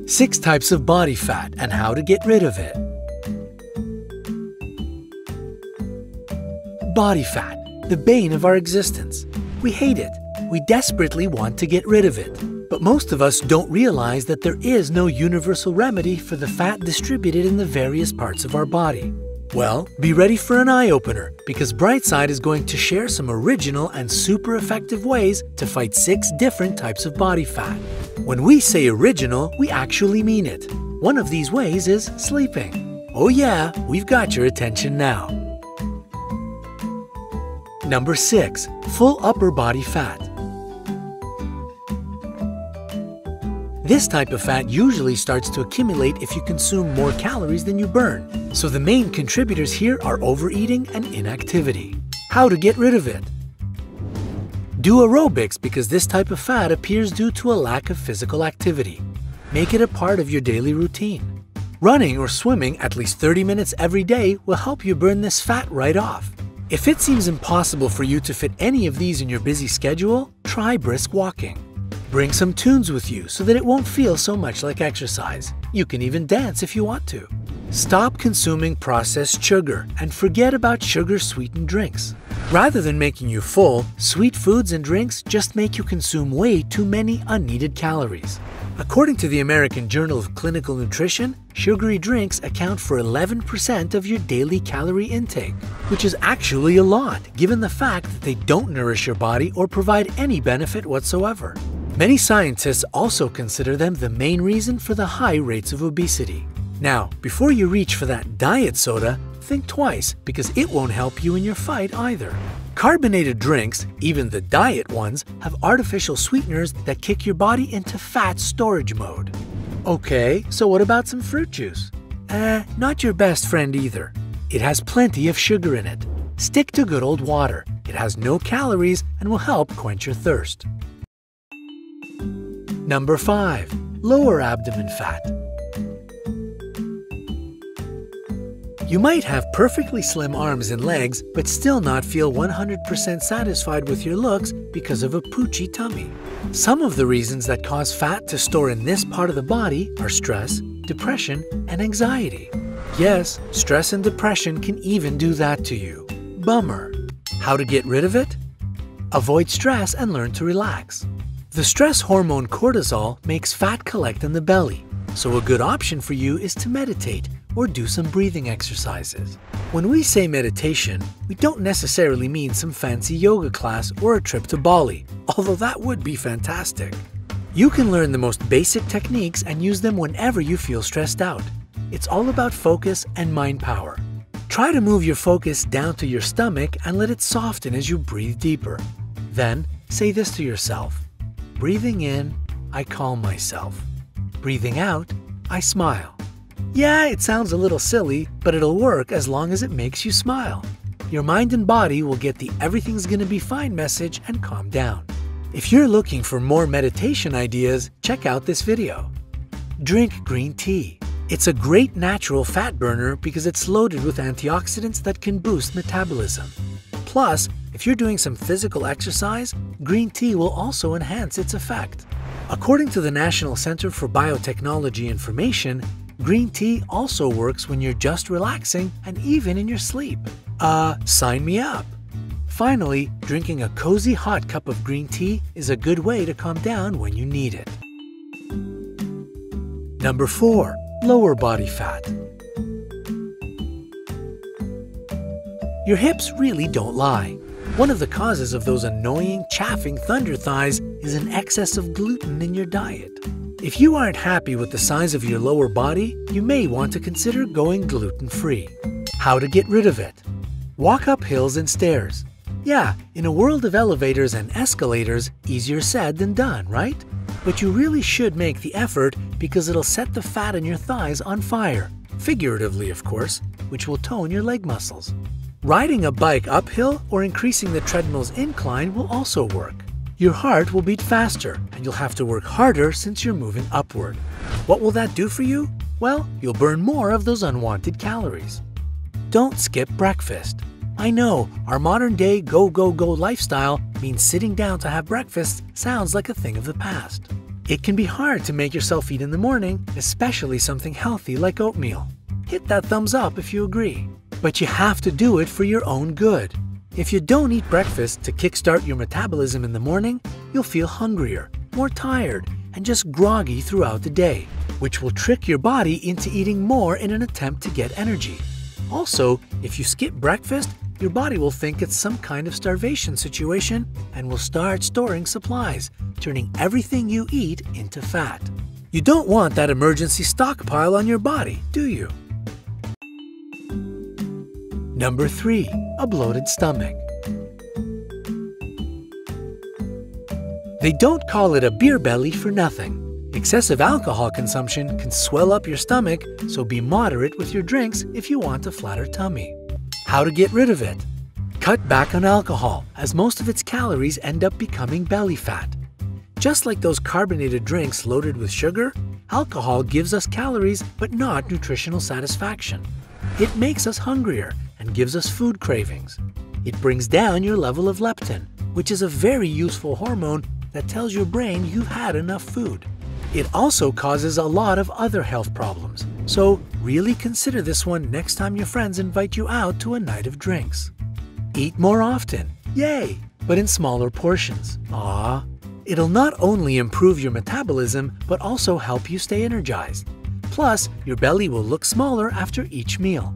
6 types of body fat and how to get rid of it. Body fat, the bane of our existence. We hate it. We desperately want to get rid of it. But most of us don't realize that there is no universal remedy for the fat distributed in the various parts of our body. Well, be ready for an eye-opener, because Brightside is going to share some original and super effective ways to fight 6 different types of body fat. When we say original, we actually mean it. One of these ways is sleeping. Oh yeah, we've got your attention now. Number 6. Full upper body fat. This type of fat usually starts to accumulate if you consume more calories than you burn. So the main contributors here are overeating and inactivity. How to get rid of it? Do aerobics, because this type of fat appears due to a lack of physical activity. Make it a part of your daily routine. Running or swimming at least 30 minutes every day will help you burn this fat right off. If it seems impossible for you to fit any of these in your busy schedule, try brisk walking. Bring some tunes with you so that it won't feel so much like exercise. You can even dance if you want to. Stop consuming processed sugar and forget about sugar-sweetened drinks. Rather than making you full, sweet foods and drinks just make you consume way too many unneeded calories. According to the American Journal of Clinical Nutrition, sugary drinks account for 11% of your daily calorie intake, which is actually a lot given the fact that they don't nourish your body or provide any benefit whatsoever. Many scientists also consider them the main reason for the high rates of obesity. Now, before you reach for that diet soda, think twice, because it won't help you in your fight either. Carbonated drinks, even the diet ones, have artificial sweeteners that kick your body into fat storage mode. Okay, so what about some fruit juice? Not your best friend either. It has plenty of sugar in it. Stick to good old water. It has no calories and will help quench your thirst. Number 5. Lower abdomen fat. You might have perfectly slim arms and legs, but still not feel 100% satisfied with your looks because of a poochy tummy. Some of the reasons that cause fat to store in this part of the body are stress, depression, and anxiety. Yes, stress and depression can even do that to you. Bummer. How to get rid of it? Avoid stress and learn to relax. The stress hormone cortisol makes fat collect in the belly, so a good option for you is to meditate or do some breathing exercises. When we say meditation, we don't necessarily mean some fancy yoga class or a trip to Bali, although that would be fantastic. You can learn the most basic techniques and use them whenever you feel stressed out. It's all about focus and mind power. Try to move your focus down to your stomach and let it soften as you breathe deeper. Then say this to yourself. Breathing in, I calm myself. Breathing out, I smile. Yeah, it sounds a little silly, but it'll work as long as it makes you smile. Your mind and body will get the everything's gonna be fine message and calm down. If you're looking for more meditation ideas, check out this video. Drink green tea. It's a great natural fat burner because it's loaded with antioxidants that can boost metabolism. Plus, if you're doing some physical exercise, green tea will also enhance its effect. According to the National Center for Biotechnology Information, green tea also works when you're just relaxing and even in your sleep. Sign me up! Finally, drinking a cozy hot cup of green tea is a good way to calm down when you need it. Number 4. Lower body fat. Your hips really don't lie. One of the causes of those annoying, chaffing thunder thighs is an excess of gluten in your diet. If you aren't happy with the size of your lower body, you may want to consider going gluten-free. How to get rid of it? Walk up hills and stairs. Yeah, in a world of elevators and escalators, easier said than done, right? But you really should make the effort because it'll set the fat in your thighs on fire. Figuratively, of course, which will tone your leg muscles. Riding a bike uphill or increasing the treadmill's incline will also work. Your heart will beat faster, and you'll have to work harder since you're moving upward. What will that do for you? Well, you'll burn more of those unwanted calories. Don't skip breakfast. I know, our modern-day go-go-go lifestyle means sitting down to have breakfast sounds like a thing of the past. It can be hard to make yourself eat in the morning, especially something healthy like oatmeal. Hit that thumbs up if you agree. But you have to do it for your own good. If you don't eat breakfast to kickstart your metabolism in the morning, you'll feel hungrier, more tired, and just groggy throughout the day, which will trick your body into eating more in an attempt to get energy. Also, if you skip breakfast, your body will think it's some kind of starvation situation and will start storing supplies, turning everything you eat into fat. You don't want that emergency stockpile on your body, do you? Number 3. A bloated stomach. They don't call it a beer belly for nothing. Excessive alcohol consumption can swell up your stomach, so be moderate with your drinks if you want a flatter tummy. How to get rid of it? Cut back on alcohol, as most of its calories end up becoming belly fat. Just like those carbonated drinks loaded with sugar, alcohol gives us calories but not nutritional satisfaction. It makes us hungrier and gives us food cravings. It brings down your level of leptin, which is a very useful hormone that tells your brain you've had enough food. It also causes a lot of other health problems, so really consider this one next time your friends invite you out to a night of drinks. Eat more often, yay, but in smaller portions. It'll not only improve your metabolism, but also help you stay energized. Plus, your belly will look smaller after each meal.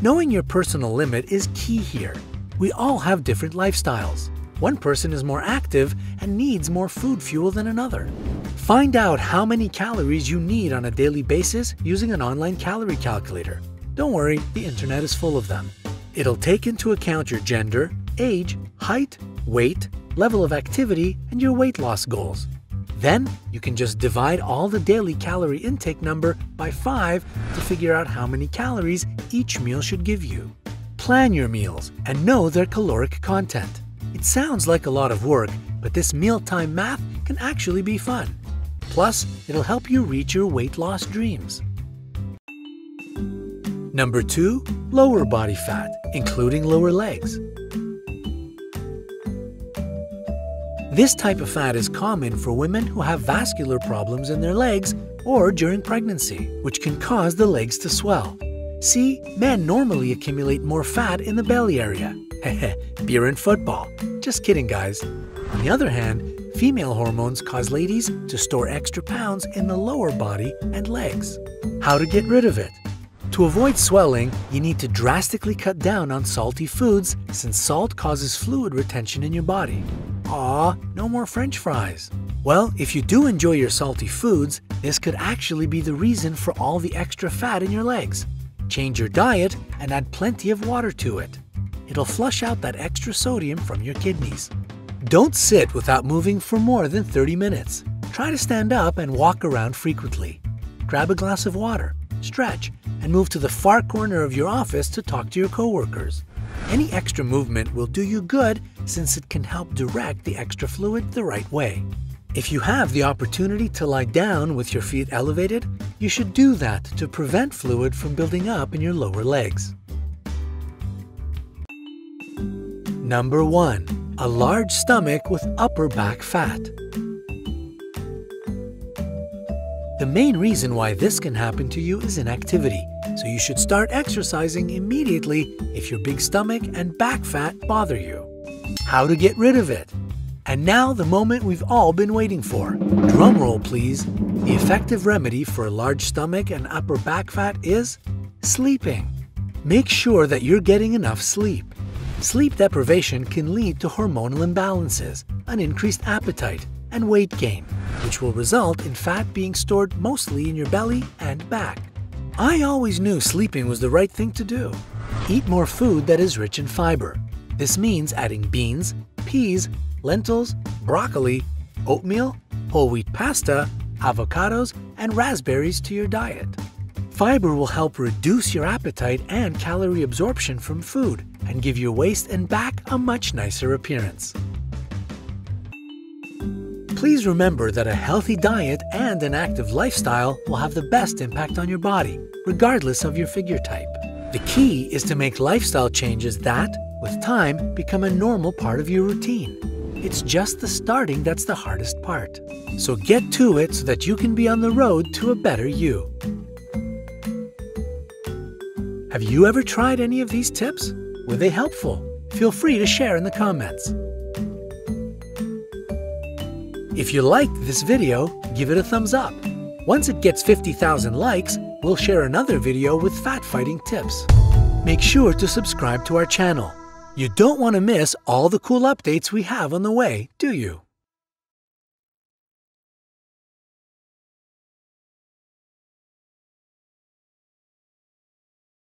Knowing your personal limit is key here. We all have different lifestyles. One person is more active and needs more food fuel than another. Find out how many calories you need on a daily basis using an online calorie calculator. Don't worry, the internet is full of them. It'll take into account your gender, age, height, weight, level of activity, and your weight loss goals. Then, you can just divide all the daily calorie intake number by 5 to figure out how many calories each meal should give you. Plan your meals and know their caloric content. It sounds like a lot of work, but this mealtime math can actually be fun. Plus, it'll help you reach your weight loss dreams. Number 2. Lower body fat, including lower legs. This type of fat is common for women who have vascular problems in their legs or during pregnancy, which can cause the legs to swell. See, men normally accumulate more fat in the belly area. Beer and football. Just kidding, guys. On the other hand, female hormones cause ladies to store extra pounds in the lower body and legs. How to get rid of it? To avoid swelling, you need to drastically cut down on salty foods since salt causes fluid retention in your body. No more French fries. Well, if you do enjoy your salty foods, this could actually be the reason for all the extra fat in your legs. Change your diet and add plenty of water to it. It'll flush out that extra sodium from your kidneys. Don't sit without moving for more than 30 minutes. Try to stand up and walk around frequently. Grab a glass of water, stretch, and move to the far corner of your office to talk to your coworkers. Any extra movement will do you good since it can help direct the extra fluid the right way. If you have the opportunity to lie down with your feet elevated, you should do that to prevent fluid from building up in your lower legs. Number 1. A large stomach with upper back fat. The main reason why this can happen to you is inactivity, so you should start exercising immediately if your big stomach and back fat bother you. How to get rid of it? And now the moment we've all been waiting for. Drum roll, please. The effective remedy for a large stomach and upper back fat is sleeping. Make sure that you're getting enough sleep. Sleep deprivation can lead to hormonal imbalances, an increased appetite, and weight gain, which will result in fat being stored mostly in your belly and back. I always knew sleeping was the right thing to do. Eat more food that is rich in fiber. This means adding beans, peas, lentils, broccoli, oatmeal, whole wheat pasta, avocados, and raspberries to your diet. Fiber will help reduce your appetite and calorie absorption from food and give your waist and back a much nicer appearance. Please remember that a healthy diet and an active lifestyle will have the best impact on your body, regardless of your figure type. The key is to make lifestyle changes that, with time, become a normal part of your routine. It's just the starting that's the hardest part. So get to it so that you can be on the road to a better you. Have you ever tried any of these tips? Were they helpful? Feel free to share in the comments. If you liked this video, give it a thumbs up. Once it gets 50,000 likes, we'll share another video with fat fighting tips. Make sure to subscribe to our channel. You don't want to miss all the cool updates we have on the way, do you?